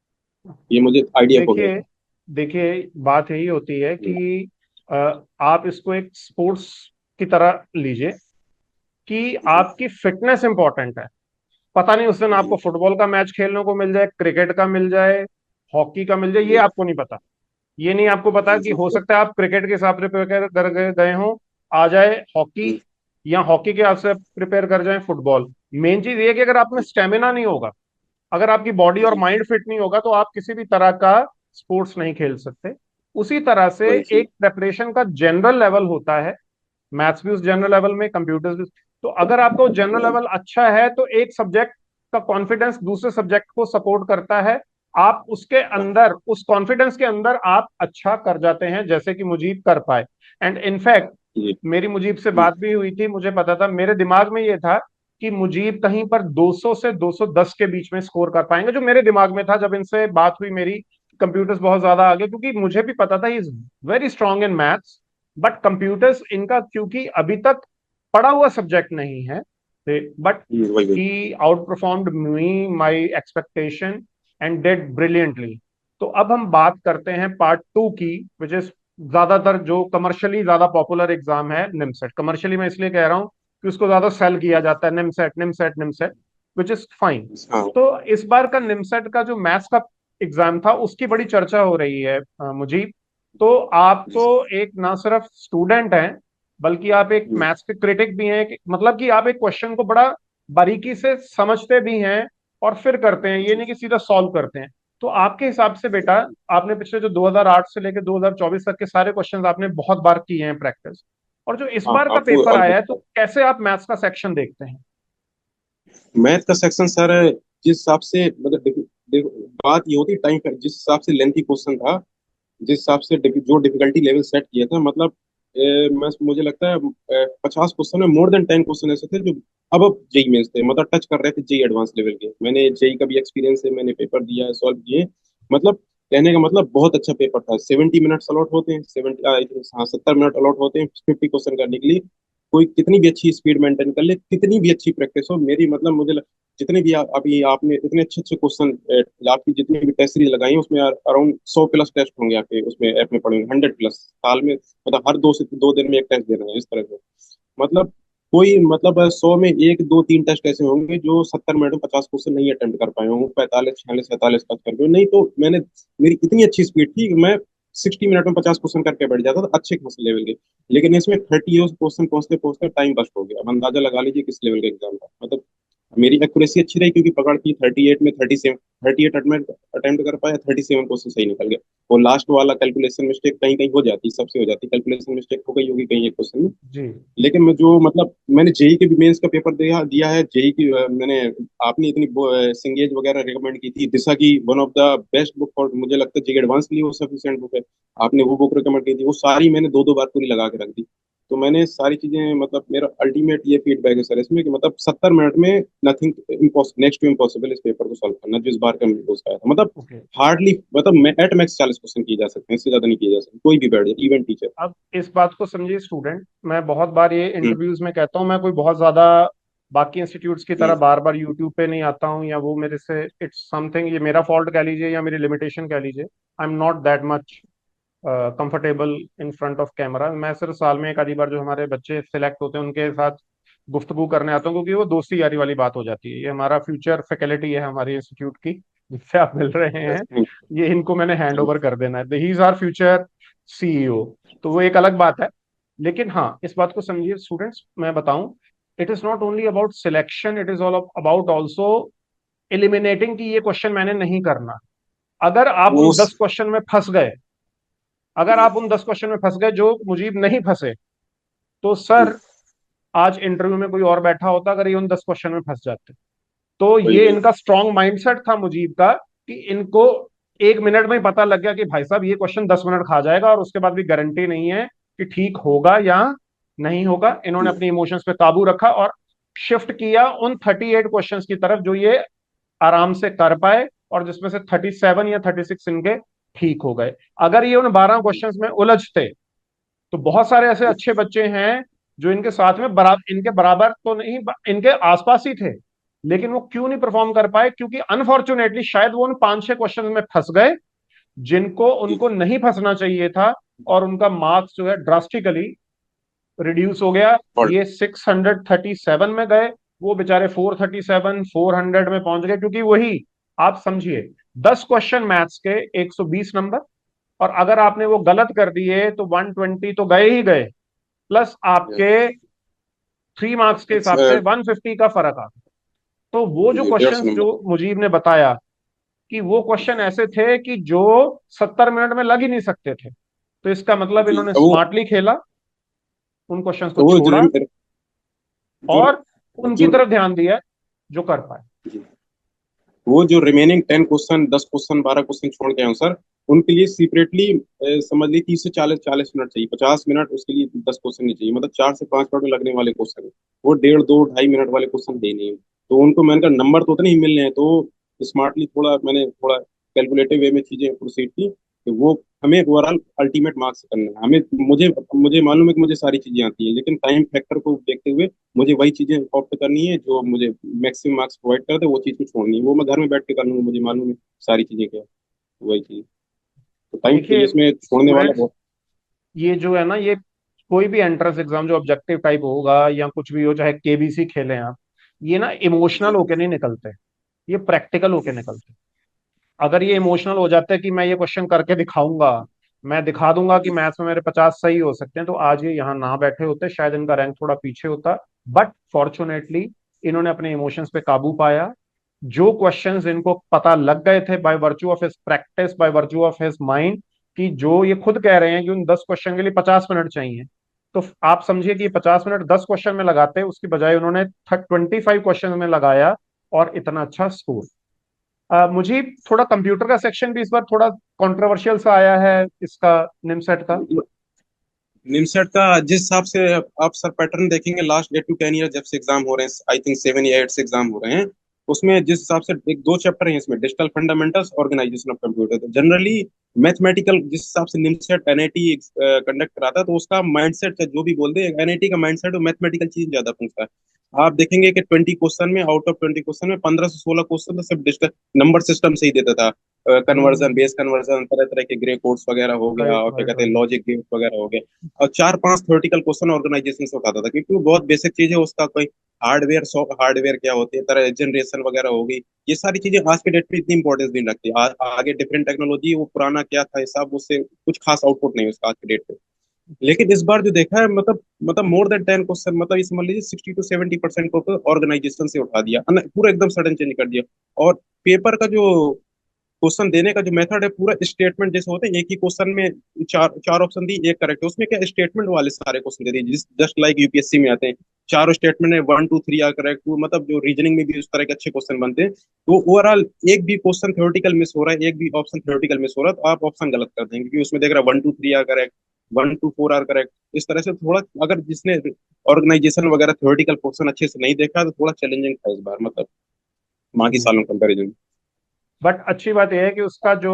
ये मुझे आइडिया हो गया देखिए, था। देखिए बात यही होती है जी कि अ, आप इसको एक स्पोर्ट्स की तरह लीजिए कि जी आपकी फिटनेस इंपॉर्टेंट है। पता नहीं उस दिन आपको जी फुटबॉल का मैच खेलने को मिल जाए, क्रिकेट का मिल जाए, हॉकी का मिल जाए, ये जी आपको नहीं पता। ये नहीं आपको पता जी कि जी हो सकता है आप क्रिकेट के हिसाब से प्रिपेयर कर गए हों, आ जाए हॉकी, जी या हॉकी के हिसाब से प्रिपेयर कर जाए फुटबॉल। मेन चीज ये है कि अगर आप में स्टेमिना नहीं होगा, अगर आपकी बॉडी और जी माइंड फिट नहीं होगा तो आप किसी भी तरह का स्पोर्ट्स नहीं खेल सकते। उसी तरह से वही चीज। एक प्रेपरेशन का जनरल लेवल होता है, मैथ्स भी उस जनरल लेवल में, कंप्यूटर्स भी। तो अगर आपका जनरल लेवल अच्छा है तो एक सब्जेक्ट का कॉन्फिडेंस दूसरे सब्जेक्ट को सपोर्ट करता है, आप उसके अंदर, उस कॉन्फिडेंस के अंदर आप अच्छा कर जाते हैं, जैसे कि मुजीब कर पाए। एंड इनफैक्ट जी मेरी मुजीब से जी बात भी हुई थी, मुझे पता था, मेरे दिमाग में ये था कि मुजीब कहीं पर 200 से 210 के बीच में स्कोर कर पाएंगे, जो मेरे दिमाग में था जब इनसे बात हुई मेरी। कंप्यूटर्स बहुत ज्यादा आगे, क्योंकि मुझे भी पता था he is very strong in maths, but computers इनका क्योंकि अभी तक पढ़ा हुआ सब्जेक्ट नहीं है, बट वही वही। He outperformed me my expectation and did brilliantly. तो अब हम बात करते हैं पार्ट टू की, विच इज ज्यादातर जो कमर्शियली ज्यादा पॉपुलर एग्जाम है, निमसेट। कमर्शियली मैं इसलिए कह रहा हूं कि उसको ज्यादा सेल किया जाता है, NIMCET NIMCET NIMCET, which is fine. हाँ तो इस बार का निमसेट का जो मैथ्स का एग्जाम था उसकी बड़ी चर्चा हो रही है मुजीब। तो आप तो एक ना सिर्फ स्टूडेंट हैं, बल्कि आप एक जी। मैथ्स के क्रिटिक भी हैं, मतलब कि आप एक क्वेश्चन को बड़ा बारीकी से समझते भी हैं और फिर करते हैं, ये नहीं कि सीधा सॉल्व करते हैं। तो आपके हिसाब से बेटा, आपने पिछले जो 2008 से लेकर 2024 तक के सारे क्वेश्चंस आपने बहुत बार किए हैं प्रैक्टिस, और जो इस हाँ बार का आपको पेपर आया है, तो ऑलमोस्ट। कैसे आप मैथ्स का सेक्शन देखते हैं? मैथ का सेक्शन सर, जिस हिसाब से मतलब बात ये होती टाइम पर, जिस हिसाब से लेंथी क्वेश्चन था, जिस हिसाब से जो डिफिकल्टी लेवल सेट किया था, मतलब मैं मुझे लगता है 50 क्वेश्चन में मोर देन 10 क्वेश्चन ऐसे थे जो अब जेई मेंस थे, मतलब टच कर रहे थे जेई एडवांस लेवल के। मैंने जेई का भी एक्सपीरियंस है, मैंने पेपर दिया है, सॉल्व किए। मतलब कहने का मतलब बहुत अच्छा पेपर था। 70 मिनट्स अलॉट होते हैं, 70, हाँ 70 मिनट अलॉट होते हैं 50 क्वेश्चन करने के लिए। कोई कितनी भी अच्छी स्पीड मेंटेन कर ले, कितनी भी अच्छी प्रैक्टिस हो, मेरी मतलब जितने भी अभी आपने इतने अच्छे अच्छे क्वेश्चन, आपकी जितनी भी टेस्ट सीरीज लगाई हैं, उसमें अराउंड 100 प्लस टेस्ट होंगे आपके उसमें ऐप में पड़े होंगे, 100 प्लस साल में, मतलब हर 2 से 2 दिन में एक टेस्ट दे रहे हैं इस तरह से। मतलब कोई मतलब 100 में 1 2 3 टेस्ट ऐसे होंगे जो 70 मिनट में 50 क्वेश्चन नहीं अटेम्प्ट कर पाए होंगे, 45 46 47 तक करके। नहीं तो मैंने, मेरी इतनी अच्छी स्पीड थी कि मैं 60 मिनट में 50 क्वेश्चन करके बैठ जाता था अच्छे खासे लेवल के। लेकिन इसमें 30 क्वेश्चन पहुंचते पहुंचते टाइम बस्ट हो गया। अब अंदाजा लगा लीजिए किस लेवल का एग्जाम था। मतलब मेरी एक्यूरेसी अच्छी रही क्योंकि पकड़ की 38 में 37, 38 अटेम्प्ट अटेम्प्ट कर पाया, 37 क्वेश्चन सही निकल गया। और लास्ट वाला कैलकुलेशन मिस्टेक कहीं कहीं हो जाती, सबसे हो जाती, कैलकुलेशन मिस्टेक हो गई होगी कहीं एक क्वेश्चन में। जी। लेकिन मैं जो मतलब मैंने जेई के भी मेंस का पेपर दिया दिया है, जेई की मैंने, आपने इतनी सिंगेज वगैरह रिकमेंड की थी, दिशा की one of the best book for, मुझे लगता है जेई एडवांस के लिए वो सफिशिएंट बुक है। आपने वो बुक रिकमेंड की थी, वो सारी मैंने दो दो बार पूरी लगा के रख दी। तो मैंने सारी चीजें, मतलब मेरा अल्टीमेट ये फीडबैक है सर इसमें कि मतलब 70 मिनट में nothing impossible, next to impossible इस पेपर को सॉल्व करना जो इस बार का मेरे को आया था। मतलब ओके। हार्डली, मतलब मैं एट मैक्स 40 क्वेश्चन किए जा सकते हैं, इससे ज्यादा नहीं किए जा सकते, कोई भी बैठ जाए, इवन टीचर। अब इस बात को समझिए स्टूडेंट, मैं बहुत बार ये हम्म इंटरव्यूज में कहता हूँ, मैं कोई बहुत ज्यादा बाकी इंस्टीट्यूट्स की तरह हम्म बार बार यूट्यूब पे नहीं आता हूँ, या वो मेरे से, इट्स समथिंग, ये मेरा फॉल्ट कह लीजिए या मेरी लिमिटेशन कह लीजिए। I am not that much comfortable in front of camera. मैं सिर्फ साल में एक आधी बार जो हमारे बच्चे सिलेक्ट होते हैं उनके साथ गुफ्तगू करने आता हूँ, क्योंकि वो दोस्ती यारी वाली बात हो जाती है। ये हमारा फ्यूचर फैकल्टी है हमारे इंस्टीट्यूट की, जिससे आप मिल रहे हैं, ये इनको मैंने हैंड ओवर कर देना है, he is our future CEO. तो वो एक अलग बात है। लेकिन हाँ, इस बात को समझिए स्टूडेंट्स, मैं बताऊं, it is not only about selection, it is all about also eliminating, कि ये क्वेश्चन मैंने नहीं करना। अगर आप वो उन 10 क्वेश्चन में फंस गए, अगर आप उन 10 क्वेश्चन में फंस गए जो मुजीब नहीं फंसे, तो सर आज इंटरव्यू में कोई और बैठा होता अगर ये उन 10 क्वेश्चन में फंस जाते। तो वही ये वही। इनका स्ट्रॉन्ग माइंडसेट था मुजीब का, कि इनको 1 मिनट में ही पता लग गया कि भाई साहब ये क्वेश्चन 10 मिनट खा जाएगा, और उसके बाद भी गारंटी नहीं है कि ठीक होगा या नहीं होगा। इन्होंने अपने इमोशंस पे काबू रखा और शिफ्ट किया उन 38 क्वेश्चंस की तरफ जो ये आराम से कर पाए, और जिसमें से 37 या 36 इनके ठीक हो गए। अगर ये उन 12 क्वेश्चंस में उलझते, तो बहुत सारे ऐसे अच्छे बच्चे हैं जो इनके साथ में बराबर, इनके बराबर तो नहीं, इनके आसपास ही थे, लेकिन वो क्यों नहीं परफॉर्म कर पाए? क्योंकि अनफॉर्चुनेटली शायद वो उन 5-6 क्वेश्चन में फंस गए जिनको उनको नहीं फंसना चाहिए था, और उनका मार्क्स जो है ड्रास्टिकली रिड्यूस हो गया। और ये 637 में गए, वो बेचारे 437 400 में पहुंच गए, क्योंकि वही, आप समझिए, 10 क्वेश्चन मैथ्स के 120 नंबर, और अगर आपने वो गलत कर दिए तो 120 तो गए ही गए, प्लस आपके 3 मार्क्स के हिसाब से 150 का फर्क आ गया। तो वो जो जी 150 क्वेश्चंस नंबर। जो मुजीब ने बताया कि वो क्वेश्चन ऐसे थे कि जो 70 मिनट में लग ही नहीं सकते थे, तो इसका मतलब जी इन्होंने तो वो स्मार्टली खेला, उन क्वेश्चंस को तो वो जो छोड़ा जो और उनकी जो तरफ ध्यान दिया जो कर पाए। जी, वो जो रिमेनिंग 10 क्वेश्चन, 10 क्वेश्चन, 12 क्वेश्चन छोड़ के हैं सर, उनके लिए सेपरेटली समझ लीजिए 30 से 40 मिनट चाहिए, 50 मिनट उसके लिए 10 क्वेश्चन नहीं चाहिए, मतलब 4 से 5 मिनट में लगने वाले क्वेश्चन है वो, 1.5 2 2.5 मिनट वाले क्वेश्चन है नहीं। तो उनको मैंने कहा नंबर तो उतने ही मिलने हैं, तो स्मार्टली थोड़ा मैंने थोड़ा कैलकुलेटिव वे में चीजें प्रोसीड की कि वो हमें ओवरऑल अल्टीमेट मार्क्स करना है हमें। मुझे मुझे मालूम है कि मुझे सारी चीजें आती हैं, लेकिन टाइम फैक्टर को देखते हुए मुझे वही चीजें ऑप्ट करनी है जो मुझे मैक्सिमम मार्क्स प्रोवाइड कर दे, वो चीज को छोड़नी है, वो मैं घर में बैठ के कर लूंगा, मुझे मालूम है सारी चीजें क्या है, वही चीज। तो टाइम देखिए इसमें छोड़ने वाला स्टूडेंट्स, बहुत। ये जो है ना, ये कोई भी एंट्रेंस एग्जाम जो ऑब्जेक्टिव टाइप होगा या कुछ भी हो, चाहे केबीसी खेलें आप, ये ना इमोशनल जी होके नहीं निकलते, ये प्रैक्टिकल होके निकलते। अगर ये इमोशनल हो जाता है कि मैं ये क्वेश्चन करके दिखाऊंगा, मैं दिखा दूंगा कि जी मैथ्स में मेरे 50 सही हो सकते हैं, तो आज ये यहाँ ना बैठे होते, शायद इनका रैंक थोड़ा पीछे होता। बट फॉर्चुनेटली इन्होंने अपने इमोशंस पे काबू पाया। जो क्वेश्चंस इनको पता लग गए थे by virtue of his practice, by virtue of his mind, कि जो ये खुद कह रहे हैं कि उन 10 क्वेश्चन के लिए 50 मिनट चाहिए, तो आप समझिए कि 50 मिनट 10 क्वेश्चन में लगाते, उसकी बजाय उन्होंने 25 क्वेश्चन में लगाया और इतना अच्छा स्कोर। मुझे थोड़ा कंप्यूटर का सेक्शन भी इस बार थोड़ा कंट्रोवर्शियल सा आया है इसका, निमसेट का। निमसेट का जिस हिसाब से आप सर पैटर्न देखेंगे लास्ट 8 to 10 ईयर जब से एग्जाम हो रहे हैं, आई थिंक 7 या 8 से एग्जाम हो रहे हैं, उसमें जिस हिसाब से एक दो चैप्टर हैं इसमें, digital fundamentals, organization of computer, तो जनरली मैथमेटिकल जिस हिसाब से निमसेट एनआईटी कंडक्ट कराता है, तो उसका माइंडसेट जो भी बोलते हैं एनआईटी का माइंडसेट, वो मैथमेटिकल चीज ज्यादा पूछता है। आप देखेंगे कि 20 क्वेश्चन में, आउट ऑफ 20 क्वेश्चन में 15 से 16 क्वेश्चन तो सिर्फ डिजिटल नंबर सिस्टम से ही देता था, कन्वर्जन, हम्म। बेस कन्वर्जन, तरह तरह के ग्रे कोड्स वगैरह हो गया, राइट और क्या राइट कहते हैं राइट। लॉजिक गेम्स वगैरह हो गए, और 4 5 थ्योरेटिकल क्वेश्चन ऑर्गेनाइजेशन से उठाता था, क्योंकि वो बहुत बेसिक चीज है, उसका कोई हार्डवेयर, सॉफ्ट हार्डवेयर क्या होती है, तरह जनरेशन वगैरह होगी, ये सारी चीजें आज के डेट में इतनी इंपॉर्टेंस नहीं रखती। आगे डिफरेंट टेक्नोलॉजी, वो पुराना क्या था हिसाब, उससे कुछ खास आउटपुट नहीं है उसका आज के डेट पे। लेकिन इस बार जो देखा है, मतलब मोर देन 10 क्वेश्चन, मतलब ये समझ लीजिए 60 to 70% को ऑर्गेनाइजेशन से उठा दिया, पूरा एकदम सडन चेंज कर दिया। और पेपर का जो क्वेश्चन देने का जो मेथड है, पूरा स्टेटमेंट जैसे होते हैं, एक ही क्वेश्चन में चार चार ऑप्शन दी, एक करेक्ट है, उसमें क्या स्टेटमेंट वाले सारे क्वेश्चन दे दिए, जिस जस्ट लाइक यूपीएससी में आते हैं, चारों स्टेटमेंट है, 1 2 3 आर करेक्ट, मतलब जो रीजनिंग में भी उस तरह के अच्छे क्वेश्चन बनते हैं। तो ओवरऑल एक भी क्वेश्चन थ्योरेटिकल मिस हो रहा है, एक भी ऑप्शन थ्योरेटिकल मिस हो रहा है, तो आप ऑप्शन गलत कर देंगे, क्योंकि उसमें देख रहा है 1 2 3 आर करेक्ट, 1 2 4 आर करेक्ट। इस तरह से थोड़ा, अगर जिसने ऑर्गेनाइजेशन वगैरह थ्योरेटिकल क्वेश्चन अच्छे से नहीं देखा, तो थोड़ा चैलेंजिंग था इस बार, मतलब बाकी हम्म। सालों कंपेरिजन। बट अच्छी बात यह है कि उसका जो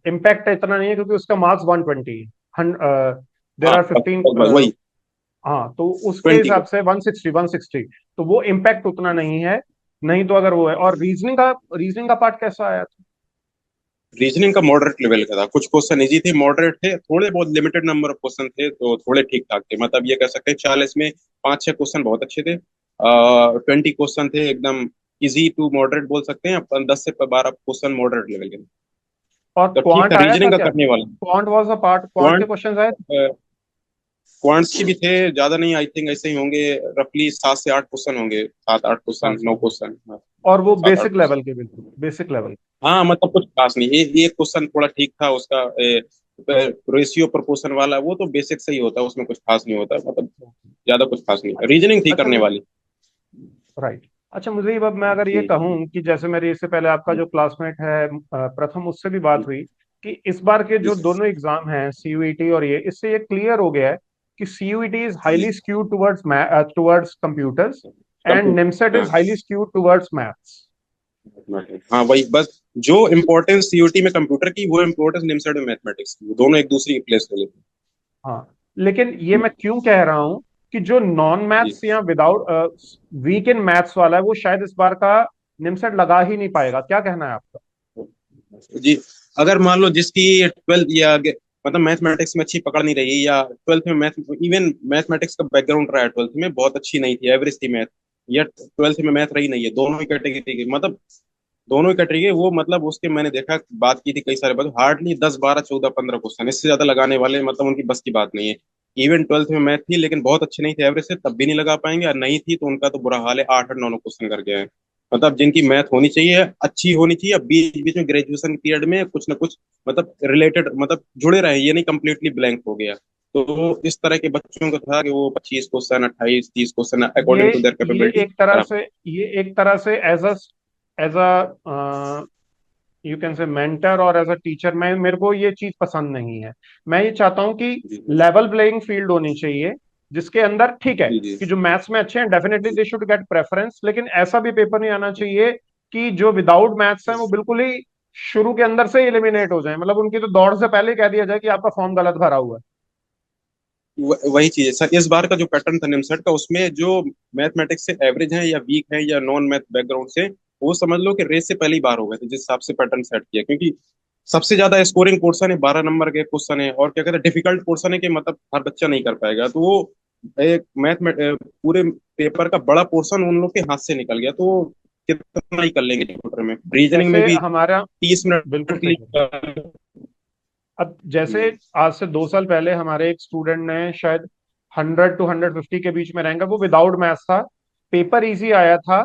इम्पैक्ट इतना नहीं है, क्योंकि उसका मार्क्स 120, देर हाँ आर 15। लगभग वही हाँ, तो उसके 20 हिसाब का। से 160 तो वो इम्पैक्ट उतना नहीं है। नहीं तो अगर वो है, और रीजनिंग का पार्ट कैसा आया था? रीजनिंग का मॉडरेट लेवल का था, कुछ क्वेश्चन इजी थे, मॉडरेट थे, थोड़े बहुत लिमिटेड नंबर ऑफ क्वेश्चन थे, तो थोड़े ठीक ठाक थे, मतलब ये कह सकते हैं 40 में 5 6 क्वेश्चन बहुत अच्छे थे, 20 क्वेश्चन थे एकदम इजी टू मॉडरेट बोल सकते हैं, अपन 10 से 12 क्वेश्चन मॉडरेट लेवल के थे। और तो ठीक क्वांट था, आया था रीजनिंग का क्या? करने वाला। Quant was a part, quant के क्वांट क्वेश्चंस आए थे? क्वांट्स के भी थे, ज्यादा नहीं, आई थिंक ऐसे ही होंगे, रफली 7 से 8 क्वेश्चन होंगे, 7 8 क्वेश्चन, अच्छा। 9 क्वेश्चन, और वो सात आठ बेसिक लेवल के, बिल्कुल बेसिक लेवल। हाँ मतलब कुछ खास नहीं, एक क्वेश्चन थोड़ा ठीक था उसका, रेशियो प्रोपोर्शन वाला, वो तो बेसिक से ही होता है, उसमें कुछ खास नहीं होता, मतलब ज्यादा कुछ खास नहीं, अच्छा। रीजनिंग थी अच्छा करने वाली। राइट। अच्छा मुझे अब मैं अगर ये जी कहूँ कि जैसे मेरी इससे पहले आपका जो क्लासमेट है प्रथम, उससे भी बात जी हुई कि इस बार के जी जो सर। दोनों एग्जाम हैं, सीयूईटी और ये, इससे ये क्लियर हो गया है कि सीयूईटी इज हाईली जी skewed towards computers and NIMCET computer, is हाँ हाईली स्क्यूड टुवर्ड्स मैथ्स। हाँ वही बस, जो इम्पोर्टेंस सीयूटी में कंप्यूटर की, वो इम्पोर्टेंस निमसेट में मैथमेटिक्स की, वो दोनों एक दूसरे की प्लेस ले लेते हाँ, लेकिन ये हैं। मैं क्यों कह रहा हूँ कि जो नॉन जी मैथ्स या विदाउट वीक इन मैथ्स वाला है, वो शायद इस बार का निमसेट लगा ही नहीं पाएगा। क्या कहना है आपका? जी, अगर मान लो जिसकी 12th या मतलब मैथमेटिक्स में अच्छी पकड़ नहीं रही, या 12th में मैथ, इवन मैथमेटिक्स का बैकग्राउंड रहा है 12th में, बहुत अच्छी नहीं थी, एवरेज थी मैथ, या 12th में मैथ रही नहीं है, दोनों ही कैटेगरी की, मतलब दोनों ही कैटेगरी है वो, मतलब उसके मैंने देखा, बात की थी कई सारे बात, हार्डली 10 12 14 15 क्वेश्चन, इससे ज्यादा लगाने वाले मतलब उनकी बस की बात नहीं है। इवन ट्वेल्थ में मैथ थी, लेकिन बहुत अच्छी नहीं थी, एवरेज से, तब भी नहीं लगा पाएंगे, और नहीं थी तो उनका तो बुरा हाल है, 8 8 9 9 क्वेश्चन कर गए हैं। मतलब जिनकी मैथ होनी चाहिए, अच्छी होनी चाहिए, अब बीच बीच में ग्रेजुएशन पीरियड में कुछ ना कुछ मतलब रिलेटेड, मतलब जुड़े रहे, ये नहीं कंप्लीटली ब्लैंक हो गया। तो इस तरह के बच्चों का था कि वो 25 क्वेश्चन, 28 30 क्वेश्चन ये अकॉर्डिंग टू देयर ये कैपेबिलिटी एक तरह करा। से ये एक तरह से as a you can say mentor और एज अ टीचर, मैं मेरे को ये चीज पसंद नहीं है। मैं ये चाहता हूँ कि जी लेवल प्लेइंग फील्ड होनी चाहिए, जिसके अंदर ठीक है जी जी कि जो मैथ्स में अच्छे हैं definitely they should get preference, लेकिन ऐसा भी पेपर नहीं आना चाहिए कि जो विदाउट मैथ्स है वो बिल्कुल ही शुरू के अंदर से एलिमिनेट हो जाए, मतलब उनकी तो दौड़ से पहले ही कह दिया जाए कि आपका फॉर्म गलत भरा हुआ है। वही चीज है सर, इस बार का जो पैटर्न था निमसेट का, उसमें जो मैथमेटिक्स से एवरेज है या वीक है या नॉन मैथ बैकग्राउंड से, वो समझ लो कि रेस से पहली बार हो गए थे, जिस हिसाब से पैटर्न सेट किया, क्योंकि सबसे ज्यादा स्कोरिंग पोर्शन है, 12 नंबर के क्वेश्चन है, और क्या कहते हैं डिफिकल्ट पोर्शन है कि मतलब हर बच्चा नहीं कर पाएगा, तो वो एक मैथ में पूरे पेपर का बड़ा पोर्शन उन लोग के हाथ से निकल गया, तो वो कितना ही कर लेंगे कंप्यूटर में, रीजनिंग में जैसे भी हमारा 30 मिनट बिल्कुल के सही है। लिए। अब जैसे जी आज से 2 साल पहले हमारे एक स्टूडेंट ने शायद 100 to 150 के बीच में रैंक है, वो विदाउट मैथ्स था, पेपर इजी आया था,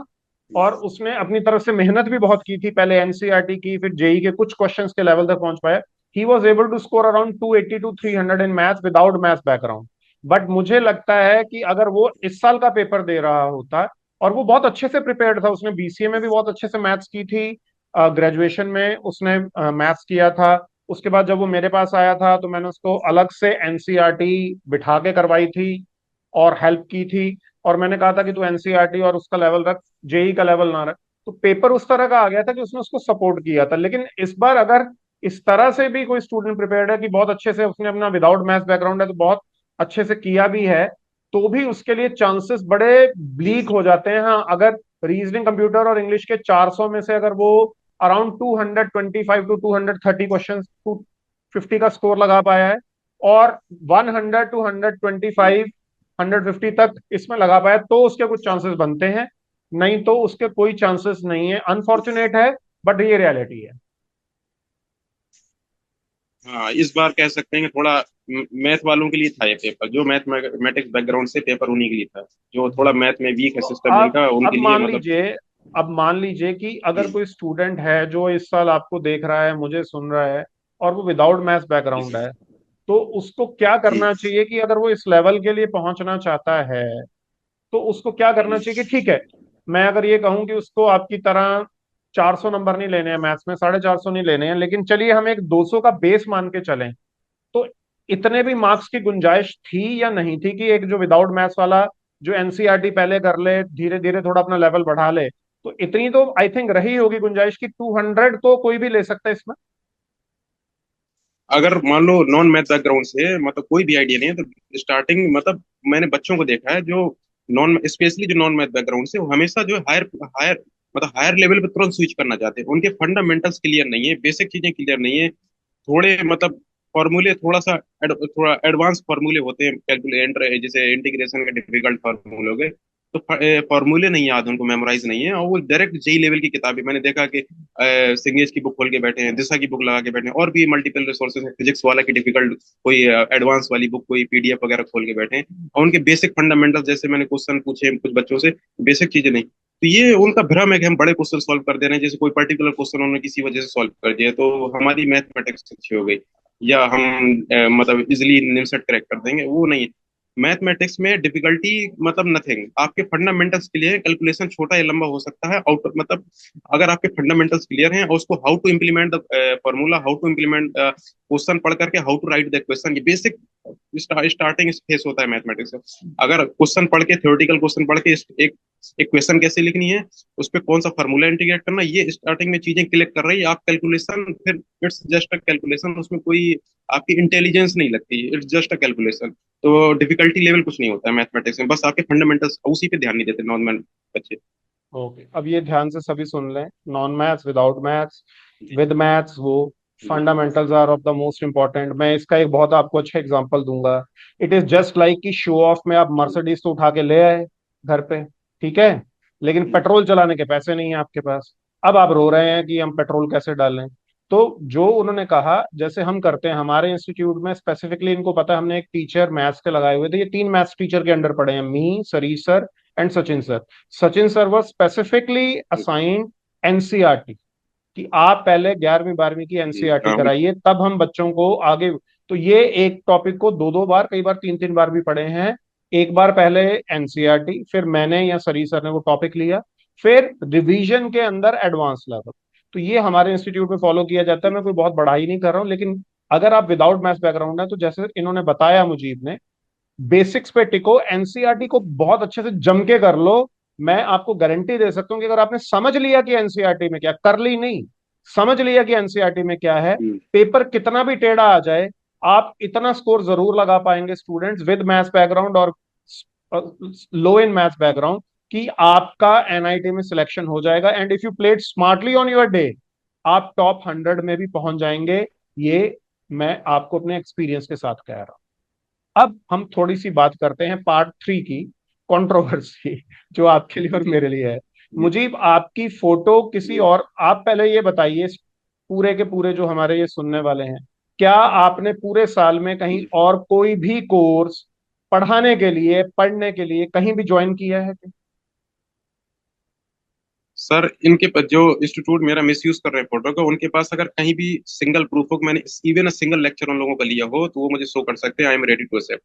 और उसने अपनी तरफ से मेहनत भी बहुत की थी, पहले एनसीईआरटी की, फिर जेई के कुछ क्वेश्चंस के लेवल तक पहुंच पाया। He was able to score around 280 to 300 in maths without maths background. But मुझे लगता है कि अगर वो इस साल का पेपर दे रहा होता, और वो बहुत अच्छे से प्रिपेयर्ड था, उसने बीसीए में भी बहुत अच्छे से मैथ्स की थी, ग्रेजुएशन में उसने मैथ्स किया था, उसके बाद जब वो मेरे पास आया था तो मैंने उसको अलग से एनसीईआरटी बिठा के करवाई थी और हेल्प की थी, और मैंने कहा था कि तू एनसीईआरटी और उसका लेवल रख, जेई का लेवल ना रख। तो पेपर उस तरह का आ गया था कि उसने उसको सपोर्ट किया था। लेकिन इस बार अगर इस तरह से भी कोई स्टूडेंट प्रिपेयर्ड है कि बहुत अच्छे से उसने अपना विदाउट मैथ्स बैकग्राउंड है तो बहुत अच्छे से किया भी है, तो भी उसके लिए चांसेस बड़े जी ब्लीक हो जाते हैं। हाँ, अगर रीजनिंग, कंप्यूटर और इंग्लिश के 400 में से अगर वो अराउंड 225 to 230 क्वेश्चन, 250 का स्कोर लगा पाया है, और 100 to 125, 150 तक इसमें लगा पाया, तो उसके कुछ चांसेस बनते हैं, नहीं तो उसके कोई चांसेस नहीं है। अनफॉर्चुनेट है, बट ये रियलिटी है। हाँ, इस बार कह सकते हैं कि थोड़ा मैथ वालों के लिए था ये पेपर, जो मैथमेटिक्स बैकग्राउंड से, पेपर उन्हीं के लिए था, जो थोड़ा मैथ में वीक है तो सिस्टम आप जिनका, अब उनके लिए मान मतलब। लीजिए अब मान लीजिए कि अगर जी कोई स्टूडेंट है जो इस साल आपको देख रहा है, मुझे सुन रहा है, और वो विदाउट मैथ्स बैकग्राउंड जी है, तो उसको क्या जी करना चाहिए कि अगर वो इस लेवल के लिए पहुंचना चाहता है, तो उसको क्या करना चाहिए कि ठीक है, मैं अगर ये कहूं कि उसको आपकी तरह 400 नंबर नहीं लेने हैं मैथ्स में, 450 नहीं लेने हैं, लेकिन चलिए हम एक 200 का बेस मान के चलें, तो इतने भी मार्क्स की गुंजाइश थी या नहीं थी कि एक जो विदाउट मैथ्स वाला जो एनसीईआरटी पहले कर ले, धीरे धीरे थोड़ा अपना लेवल बढ़ा ले, तो इतनी तो आई थिंक रही होगी गुंजाइश की 200 तो कोई भी ले सकता है इसमें। अगर मान लो नॉन मैथ बैकग्राउंड से मतलब कोई भी आइडिया नहीं है, तो स्टार्टिंग मतलब मैंने बच्चों को देखा है जो नॉन स्पेशली जो नॉन मैथ बैकग्राउंड से, वो हमेशा जो है हायर हायर मतलब हायर लेवल पे तुरंत स्विच करना चाहते हैं, उनके फंडामेंटल्स क्लियर नहीं है, बेसिक चीजें क्लियर नहीं है, थोड़े मतलब फॉर्मूले थोड़ा सा थोड़ा एडवांस फॉर्मूले होते हैं, कैलकुलेटर जैसे इंटीग्रेशन के डिफिकल्ट फॉर्मूले हो गए, तो फॉर्मूले नहीं याद, उनको मेमोराइज नहीं है, और वो डायरेक्ट जेई लेवल की किताबें मैंने देखा कि सिंगेज की बुक खोल के बैठे हैं, दिशा की बुक लगा के बैठे हैं, और भी मल्टीपल रिसोर्सेज है, फिजिक्स वाला की डिफिकल्ट कोई एडवांस वाली बुक, कोई पीडीएफ वगैरह खोल के बैठे हैं, और उनके बेसिक फंडामेंटल जैसे मैंने क्वेश्चन पूछे कुछ बच्चों से, बेसिक चीजें नहीं, तो ये उनका भ्रम है कि हम बड़े क्वेश्चन सॉल्व कर दे रहे हैं, जैसे कोई पर्टिकुलर क्वेश्चन उन्होंने किसी वजह से सॉल्व कर दिया तो हमारी मैथमेटिक्स अच्छी हो गई, या हम मतलब इजिली निमसेट क्रैक कर देंगे, वो नहीं। मैथमेटिक्स में डिफिकल्टी मतलब नथिंग, आपके फंडामेंटल्स क्लियर है, कैलकुलेशन छोटा या लंबा हो सकता है, आउट मतलब अगर आपके फंडामेंटल्स क्लियर हैं और उसको how to implement the formula, how to implement question पढ़ करके, how to write the question, ये बेसिक स्टार्टिंग फेस होता है मैथमेटिक्स का। अगर क्वेश्चन पढ़ के, थ्योरेटिकल क्वेश्चन पढ़ के एक एक क्वेश्चन कैसे लिखनी है, उस पर कौन सा फॉर्मूला इंटीग्रेट करना, ये स्टार्टिंग में चीजें क्लिक कर रही है, आप कैलकुलेशन फिर इट्स जस्ट अ कैलकुलेशन, उसमें कोई आपकी इंटेलिजेंस नहीं लगती, इट्स जस्ट अ कैलकुलेशन। तो डिफिकल्टी लेवल कुछ नहीं होता है मैथमेटिक्स में, बस आपके फंडामेंटल्स, उसी पे ध्यान नहीं देते नॉन मैन बच्चे। ओके, अब ये ध्यान से सभी सुन लें, नॉन मैथ्स, विदाउट मैथ्स, जी विद मैथ्स, वो जी fundamentals are of the most important. मैं इसका एक बहुत आपको अच्छा एग्जांपल दूंगा। इट इज जस्ट लाइक कि शो ऑफ में आप मर्सिडीज तो उठा के ले आए घर पे, ठीक है, लेकिन जी पेट्रोल चलाने के पैसे नहीं है आपके पास। अब आप रो रहे हैं कि हम पेट्रोल कैसे डालें। तो जो उन्होंने कहा, जैसे हम करते हैं हमारे इंस्टीट्यूट में स्पेसिफिकली, इनको पता है, हमने एक टीचर मैथ्स के लगाए हुए थे, ये 3 मैथ्स टीचर के अंडर पड़े हैं, मी, सरी sir and Sachin sir. Sachin sir was specifically assigned NCERT, कि आप पहले 11वीं 12वीं की एनसीईआरटी हाँ कराइए, तब हम बच्चों को आगे। तो ये एक टॉपिक को 2 2 बार, कई बार 3 3 बार भी पढ़े हैं। एक बार पहले एनसीईआरटी, फिर मैंने या सरी सर ने वो टॉपिक लिया, फिर रिवीजन के अंदर एडवांस लेवल। तो ये हमारे इंस्टीट्यूट में फॉलो किया जाता है। मैं कोई बहुत बड़ाई नहीं कर रहा हूँ, लेकिन अगर आप विदाउट मैथ्स बैकग्राउंड है, तो जैसे इन्होंने बताया मुजीब ने, बेसिक्स पे टिको, एनसीईआरटी को बहुत अच्छे से जम के कर लो। मैं आपको गारंटी दे सकता हूं कि अगर आपने समझ लिया कि एनसीईआरटी में क्या, कर ली नहीं, समझ लिया कि एनसीईआरटी में क्या है, पेपर कितना भी टेढ़ा आ जाए, आप इतना स्कोर जरूर लगा पाएंगे स्टूडेंट्स विद मैथ्स बैकग्राउंड और लो इन मैथ्स बैकग्राउंड, कि आपका एनआईटी में सिलेक्शन हो जाएगा। And if you played smartly on your day, आप टॉप 100 में भी पहुंच जाएंगे। ये मैं आपको अपने एक्सपीरियंस के साथ कह रहा हूं। अब हम थोड़ी सी बात करते हैं पार्ट 3 की, कंट्रोवर्सी, जो आपके लिए और जी मेरे लिए है। जी। मुझीब, आपकी फोटो किसी जी और, आप पहले ये बताइए, पूरे के पूरे जो हमारे ये सुनने वाले हैं, क्या आपने पूरे साल में कहीं जी और कोई भी कोर्स पढ़ाने के लिए, पढ़ने के लिए कहीं भी ज्वाइन किया है? सर, इनके पास जो इंस्टीट्यूट मेरा मिसयूज कर रहे हैं फोटो का, उनके पास अगर कहीं भी सिंगल प्रूफ हो कि मैंने इवन सिंगल लेक्चर उन लोगों का लिया हो, तो वो मुझे शो कर सकते हैं। I am ready to accept.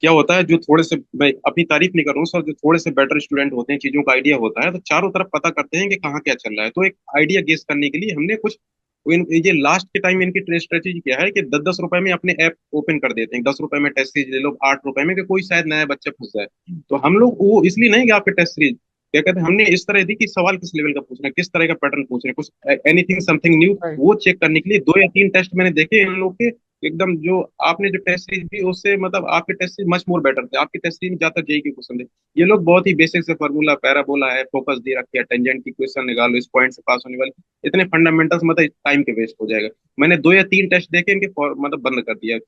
क्या होता है, जो थोड़े से, मैं अपनी तारीफ नहीं कर रहा हूँ सर, जो थोड़े से बेटर स्टूडेंट होते हैं, चीजों का आइडिया होता है, तो चारों तरफ पता करते हैं कि कहाँ क्या चल रहा है। तो एक आइडिया गेस करने के लिए हमने कुछ ये लास्ट के टाइम इनकी स्ट्रेटेजी क्या है कि 10 10 रुपए में अपने ऐप ओपन कर देते हैं। 10 रुपए में टेस्ट सीरीज ले लो, 8 रुपए में, कि कोई शायद नया बच्चा फंस जाए। तो हम लोग वो इसलिए नहीं कि आपके टेस्ट सीरीज, क्या कहते हैं, हमने इस तरह दी कि सवाल किस लेवल का पूछ रहे हैं, किस तरह का पैटर्न पूछ रहे हैं, कुछ एनीथिंग समथिंग न्यू, राइट। वो चेक करने के लिए 2 या 3 टेस्ट मैंने देखे इन लोग के। एकदम जो आपने जो टेस्ट सीरीज दी उससे, मतलब आपके test series much more better थे। आपके टेस्ट सीरीज में ज्यादा जेई के क्वेश्चन थे। ये लोग बहुत ही बेसिक से फार्मूला, पैराबोला है, फोकस दे रखे है, टेंजेंट की क्वेश्चन निकालो, इस पॉइंट से पास होने वाले, इतने फंडामेंटल्स, मतलब टाइम के वेस्ट हो जाएगा। मैंने 2 या 3 टेस्ट देखे इनके, मतलब बंद कर दिया।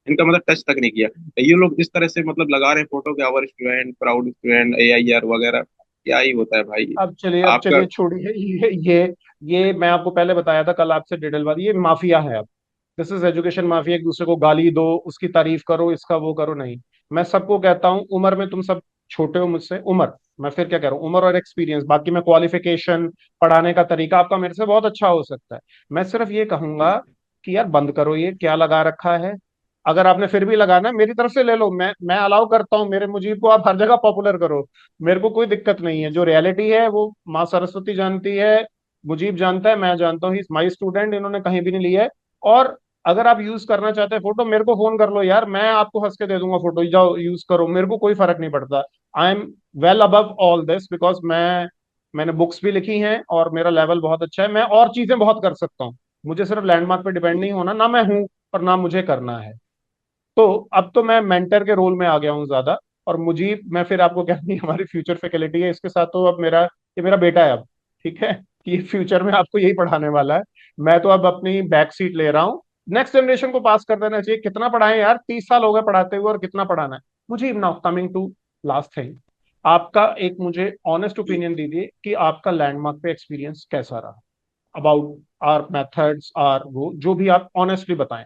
इनका मतलब टच तक नहीं किया। ये लोग इस तरह से मतलब लगा रहे हैं फोटो के, our student, proud student, AIR वगैरह। क्या ही होता है भाई अब आपका। चलिए छोड़िए, ये मैं आपको पहले बताया था कल आपसे डिटेल बात, ये माफिया है अब। This is education mafia. एक दूसरे को गाली दो, उसकी तारीफ करो, इसका वो करो, नहीं। मैं सबको कहता हूँ, उम्र में तुम सब छोटे हो मुझसे, उम्र, मैं फिर क्या कह रहा हूँ, उम्र और एक्सपीरियंस, बाकी मैं क्वालिफिकेशन, पढ़ाने का तरीका आपका मेरे से बहुत अच्छा हो सकता है। मैं सिर्फ ये कहूंगा कि यार बंद करो, ये क्या लगा रखा है। अगर आपने फिर भी लगाना, मेरी तरफ से ले लो, मैं अलाउ करता हूँ, मेरे मुजीब को आप हर जगह पॉपुलर करो, मेरे को कोई दिक्कत नहीं है। जो रियलिटी है वो माँ सरस्वती जानती है, मुजीब जानता है, मैं जानता हूँ, ही इज माई स्टूडेंट, इन्होंने कहीं भी नहीं लिया है। और अगर आप यूज करना चाहते हैं फोटो, मेरे को फोन कर लो यार, मैं आपको हंस के दे दूंगा फोटो, जाओ यूज करो, मेरे को कोई फर्क नहीं पड़ता। I am well above all this, because मैंने बुक्स भी लिखी हैं और मेरा लेवल बहुत अच्छा है, मैं और चीजें बहुत कर सकता हूँ। मुझे सिर्फ लैंडमार्क पे डिपेंड नहीं होना, ना मैं हूं और ना मुझे करना है। तो अब तो मैं मेंटर के रोल में आ गया हूँ ज्यादा। और मुझे, मैं फिर आपको कहनी, हमारी फ्यूचर फैकल्टी है, इसके साथ तो अब ये मेरा बेटा है अब, ठीक है, कि फ्यूचर में आपको यही पढ़ाने वाला है। मैं तो अब अपनी बैक सीट ले रहा हूँ। नेक्स्ट जनरेशन को पास कर देना चाहिए। कितना पढ़ाएं यार, 30 साल हो गए पढ़ाते हुए, और कितना पढ़ाना है। मुझे now coming to last thing, आपका एक मुझे ऑनेस्ट ओपिनियन दीजिए कि आपका लैंडमार्क पे एक्सपीरियंस कैसा रहा, अबाउट आर मेथड्स, आर वो जो भी आप ऑनेस्टली बताएं।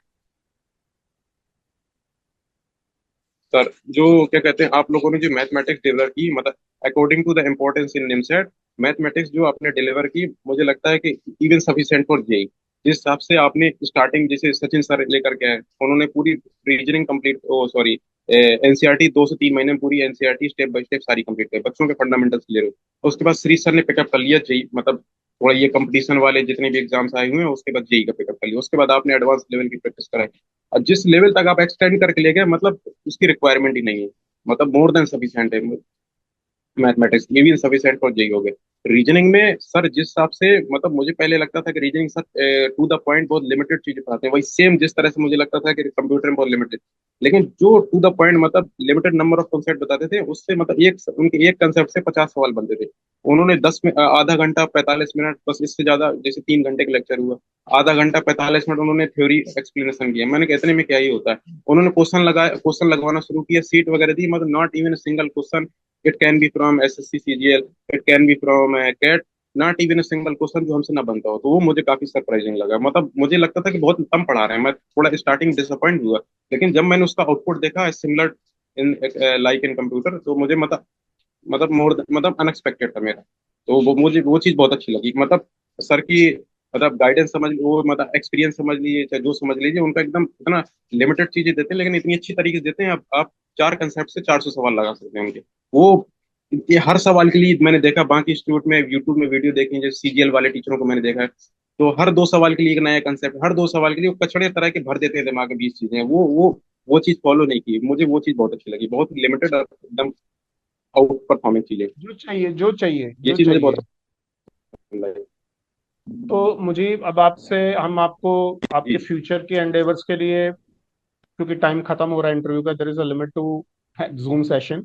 सर, जो क्या कहते हैं, आप लोगों ने जो मैथमेटिक्स डिलीवर की, मतलब according to the importance in NIMCET, mathematics जो आपने डिलीवर की, मुझे लगता है कि इवन सफिशिएंट फॉर जेई। जिस हिसाब से आपने स्टार्टिंग, जैसे सचिन सर लेकर के आए, उन्होंने पूरी रीजनिंग कंप्लीट, ओ सॉरी, एनसीईआरटी 2 से 3 महीने में पूरी एनसीईआरटी स्टेप बाय स्टेप सारी कंप्लीट कर, बच्चों के फंडामेंटल्स क्लियर हो। उसके बाद श्री सर ने पिकअप कर लिया जेई, मतलब थोड़ा ये कंपटीशन वाले जितने भी एग्जाम्स आए हुए हैं, उसके बाद जेई का पिकअप कर लिया। उसके बाद आपने एडवांस लेवल की प्रैक्टिस कराई, और जिस लेवल तक आप एक्सटेंड करके ले गए, मतलब उसकी रिक्वायरमेंट ही नहीं है। मतलब मोर देन सफिशिएंट है मैथमेटिक्स, ये भी सफिशिएंट फॉर जेई हो गए। रीजनिंग में सर जिस हिसाब से, मतलब मुझे पहले लगता था कि reasoning sir to the point बहुत लिमिटेड चीजें पढ़ाते हैं, वही सेम जिस तरह से मुझे लगता था कि कंप्यूटर में बहुत लिमिटेड। लेकिन जो टू द पॉइंट, मतलब लिमिटेड नंबर ऑफ कॉन्सेप्ट बताते थे, उससे मतलब उनके एक कंसेप्ट से 50 सवाल बनते थे। उन्होंने आधा घंटा 45 मिनट, बस इससे ज्यादा, जैसे 3 घंटे का लेक्चर हुआ, आधा घंटा 45 मिनट उन्होंने थ्योरी एक्सप्लेनेशन किया। मैंने कहा इतने में क्या ही होता है। उन्होंने क्वेश्चन लगवाना शुरू किया, सीट वगैरह दी, मतलब not even single question. It can be from SSC CGL, it can be from CAT, not even a single question जो हमसे ना बनता हो, तो वो मुझे काफी सरप्राइजिंग लगा। मतलब मुझे लगता था कि बहुत कम पढ़ा रहे हैं, मैं थोड़ा स्टार्टिंग डिसअपॉइंट हुआ, लेकिन जब मैंने उसका आउटपुट देखा similar in like in computer, तो मुझे मतलब मोर मतलब अनएक्सपेक्टेड था मेरा। तो वो मुझे वो चीज़ बहुत अच्छी लगी। मतलब सर की मतलब गाइडेंस समझ, वो मतलब एक्सपीरियंस समझ लीजिए चाहे जो समझ लीजिए, उनका एकदम इतना लिमिटेड चीजें देते हैं लेकिन इतनी अच्छी तरीके से देते हैं। आप 4 कंसेप्ट से 400 सवाल लगा सकते हैं उनके। वो ये हर सवाल के लिए मैंने देखा, बाकी इंस्टीट्यूट में यूट्यूब में वीडियो देखी जैसे सीजीएल वाले टीचरों को मैंने देखा है, तो हर 2 सवाल के लिए एक नया कंसेप्ट, हर 2 सवाल के लिए वो कचड़े तरह के भर देते हैं दिमाग में 20 चीजें। वो चीज फॉलो नहीं की मुझे, वो चीज बहुत अच्छी लगी, बहुत लिमिटेड एकदम आउट परफॉर्मिंग चीजें। जो चाहिए, जो चाहिए, ये जो चीज मुझे बहुत चाहिए। पसंद आई। तो मुझे अब आपसे, हम आपको आपके जी फ्यूचर के एंडेवर्स के लिए, क्योंकि टाइम खत्म हो रहा है इंटरव्यू का, there is a limit to zoom session,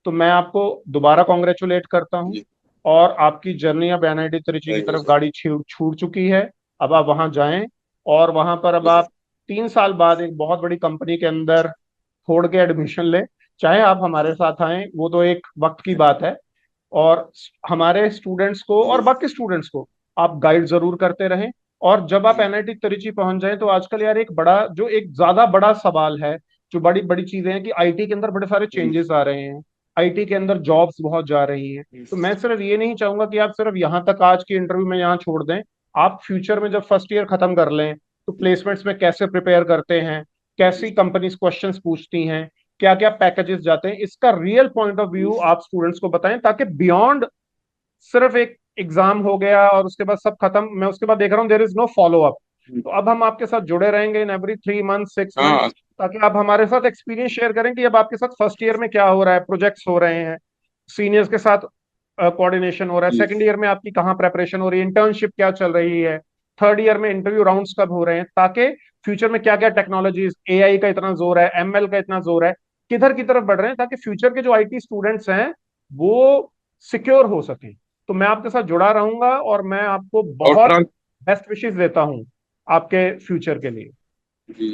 तो मैं आपको दोबारा कॉन्ग्रेचुलेट करता हूँ। जी। और आपकी जर्नी अब एनआईटी त्रिची की थैंक यू तरफ सर। गाड़ी छूट छूट चुकी है। अब आप वहां जाएं, और वहां पर अब जी सर। आप 3 साल बाद एक बहुत बड़ी कंपनी के अंदर फोड़ के एडमिशन ले। चाहे आप हमारे साथ आए, वो तो एक वक्त की बात है। और हमारे स्टूडेंट्स को और जी बाकी स्टूडेंट्स को आप गाइड जरूर करते रहें। और जब आप एनआईटी तिरुचि पहुंच जाएं, तो आजकल यार एक बड़ा, जो एक ज्यादा बड़ा सवाल है, जो बड़ी बड़ी चीजें हैं कि आईटी के अंदर बड़े सारे जी चेंजेस आ रहे हैं। आईटी के अंदर जॉब्स बहुत जा रही हैं। तो मैं सिर्फ ये नहीं चाहूंगा कि आप सिर्फ यहाँ तक आज की इंटरव्यू में यहाँ छोड़ दें। आप फ्यूचर में जब फर्स्ट ईयर खत्म कर लें, तो प्लेसमेंट्स में कैसे प्रिपेयर करते हैं, कैसी कंपनीज क्वेश्चंस पूछती हैं, क्या क्या पैकेजेस जाते हैं, इसका रियल पॉइंट ऑफ व्यू आप स्टूडेंट्स को बताएं, ताकि बियॉन्ड सिर्फ एक एग्जाम हो गया और उसके बाद सब खत्म, मैं उसके बाद देख रहा हूँ there is no follow up. तो अब हम आपके साथ जुड़े रहेंगे इन एवरी 3 मंथ, 6 मंथ्स, हाँ ताकि आप हमारे साथ एक्सपीरियंस शेयर करें कि अब आपके साथ फर्स्ट ईयर में क्या हो रहा है, प्रोजेक्ट्स हो रहे हैं, सीनियर्स के साथ कोऑर्डिनेशन हो रहा है, जी सेकंड ईयर में आपकी कहाँ प्रेपरेशन हो रही है, इंटर्नशिप क्या चल रही है, थर्ड ईयर में इंटरव्यू राउंड्स कब हो रहे हैं, ताकि फ्यूचर में क्या क्या टेक्नोलॉजीज, एआई का इतना जोर है, एमएल का इतना जोर है, किधर की तरफ बढ़ रहे हैं, ताकि फ्यूचर के जो आईटी स्टूडेंट्स हैं वो सिक्योर हो सकें। तो मैं आपके साथ जुड़ा रहूंगा, और मैं आपको और बहुत ट्रांस बेस्ट विशेस देता हूं आपके फ्यूचर के लिए। जी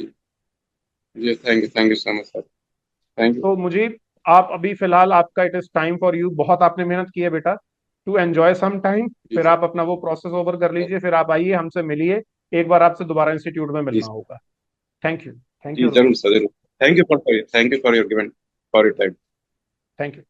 जी। Thank you so much sir. Thank you. तो मुझे, आप अभी फिलहाल, आपका it is time for you, बहुत आपने मेहनत की है बेटा, टू एंजॉय सम टाइम। जी फिर सर। आप अपना वो प्रोसेस ओवर कर लीजिए, फिर आप आइए हमसे मिलिए। एक बार आपसे दोबारा इंस्टीट्यूट में जी मिलना होगा। Thank you. थैंक जी यू। जरूर सर जरूर। Thank you for your given for your time. Thank you.